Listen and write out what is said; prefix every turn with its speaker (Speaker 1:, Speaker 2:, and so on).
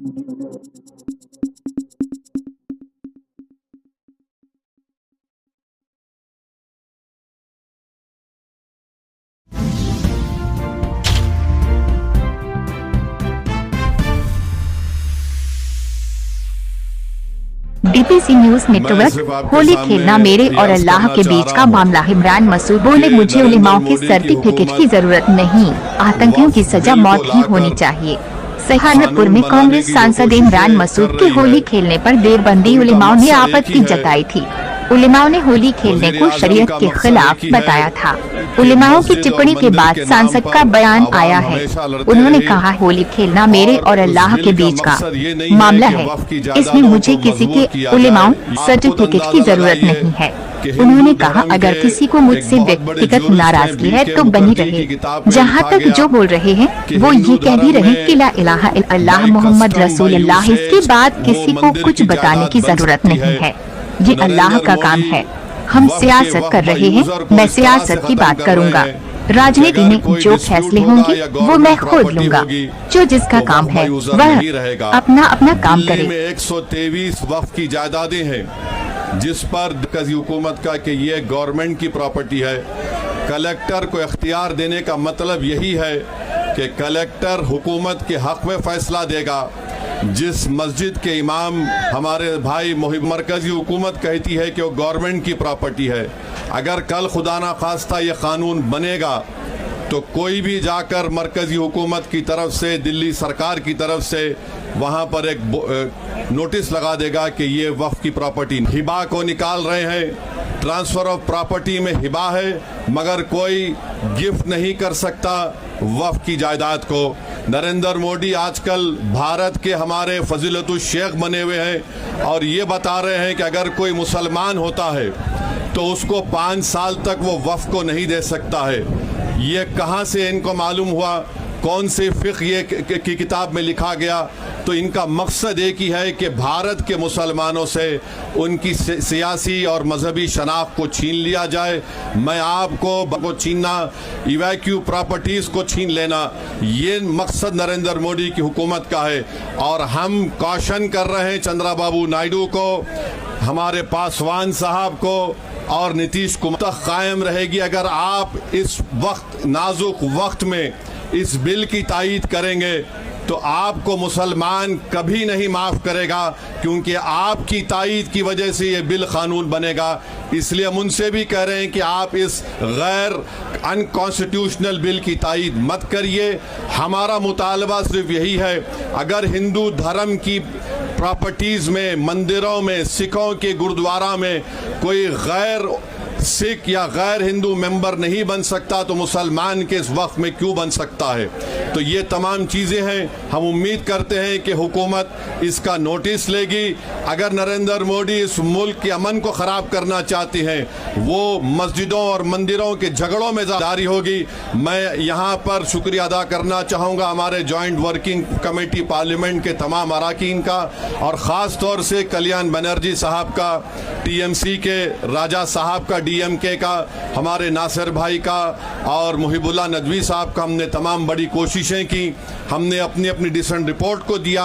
Speaker 1: DPC news network. Holi खेलना मेरे और अल्लाह के बीच का मामला। इमरान मसूद बोले, मुझे उलेमाओं के सर्टिफिकेट की जरूरत नहीं, आतंकियों की सजा मौत ही होनी चाहिए। सहारनपुर में कांग्रेस सांसद इमरान मसूद के होली खेलने पर देवबंदी उलेमाओं ने आपत्ति जताई थी। उलेमाओं ने होली खेलने को शरीयत के खिलाफ बताया था। उलेमाओं की टिप्पणी के बाद सांसद का बयान आया है। उन्होंने कहा, होली खेलना मेरे और अल्लाह के बीच का मामला है, इसमें मुझे किसी के उलेमाओं सर्टिफिकेट की जरूरत नहीं है। उन्होंने कहा, अगर किसी को मुझसे व्यक्तिगत नाराजगी है तो बनी रहे। जहाँ तक जो बोल रहे हैं वो ये कह भी रहे कि ला इलाहा इल्लल्लाह मोहम्मद रसूलुल्लाह, इसके बाद किसी को कुछ बताने की जरूरत नहीं है। ये अल्लाह का काम है। हम सियासत कर रहे हैं, मैं सियासत की बात करूंगा। राजनीति में जो फैसले होंगे वो मैं खुद लूंगा। जो जिसका काम है वह अपना अपना काम करे।
Speaker 2: 123 वक्फ की जायदादें हैं जिस पर मरकज़ी हुकूमत का कि ये गवर्नमेंट की प्रॉपर्टी है। कलेक्टर को इख्तियार देने का मतलब यही है कि कलेक्टर हुकूमत के हक में फैसला देगा। जिस मस्जिद के इमाम हमारे भाई मरकज़ी हुकूमत कहती है कि वो गवर्नमेंट की प्रॉपर्टी है, अगर कल खुदा ना खास्ता ये कानून बनेगा तो कोई भी जाकर मरकज़ी हुकूमत की तरफ से, दिल्ली सरकार की तरफ से वहाँ पर एक नोटिस लगा देगा कि ये वक्फ की प्रॉपर्टी। हिबा को निकाल रहे हैं, ट्रांसफर ऑफ प्रॉपर्टी में हिबा है मगर कोई गिफ्ट नहीं कर सकता वक्फ की जायदाद को। नरेंद्र मोदी आजकल भारत के हमारे फजीलतुल शेख बने हुए हैं और ये बता रहे हैं कि अगर कोई मुसलमान होता है तो उसको 5 साल तक वो वक्फ को नहीं दे सकता है। ये कहाँ से इनको मालूम हुआ? कौन से फ़िक़्ह ये की किताब में लिखा गया? तो इनका मकसद एक ही है कि भारत के मुसलमानों से उनकी सियासी और मजहबी शनाख्त को छीन लिया जाए। मैं आपको छीनना, इवैक्यू प्रॉपर्टीज़ को छीन लेना, ये मकसद नरेंद्र मोदी की हुकूमत का है। और हम कॉशन कर रहे हैं चंद्रबाबू नायडू को, हमारे पासवान साहब को और नीतीश कुमार कायम रहेगी। अगर आप इस वक्त नाजुक वक्त में इस बिल की तायीद करेंगे तो आपको मुसलमान कभी नहीं माफ़ करेगा, क्योंकि आपकी तायीद की वजह से ये बिल कानून बनेगा। इसलिए हम उनसे भी कह रहे हैं कि आप इस गैर अनकॉन्स्टिट्यूशनल बिल की तायीद मत करिए। हमारा मुतालबा सिर्फ यही है, अगर हिंदू धर्म की प्रॉपर्टीज़ में, मंदिरों में, सिखों के गुरुद्वारा में कोई गैर सिख या गैर हिंदू मेंबर नहीं बन सकता तो मुसलमान के इस वक्त में क्यों बन सकता है? तो ये तमाम चीज़ें हैं। हम उम्मीद करते हैं कि हुकूमत इसका नोटिस लेगी। अगर नरेंद्र मोदी इस मुल्क के अमन को ख़राब करना चाहते हैं, वो मस्जिदों और मंदिरों के झगड़ों में जारी होगी। मैं यहाँ पर शुक्रिया अदा करना चाहूँगा हमारे जॉइंट वर्किंग कमेटी पार्लियामेंट के तमाम अरकान का, और ख़ास तौर से कल्याण बनर्जी साहब का, टीएमसी के राजा साहब का, डीएमके का, हमारे नासिर भाई का और मुहिबुल्लाह नदवी साहब का। हमने तमाम बड़ी कोशिशें की, हमने अपनी अपनी डिसेंट रिपोर्ट को दिया।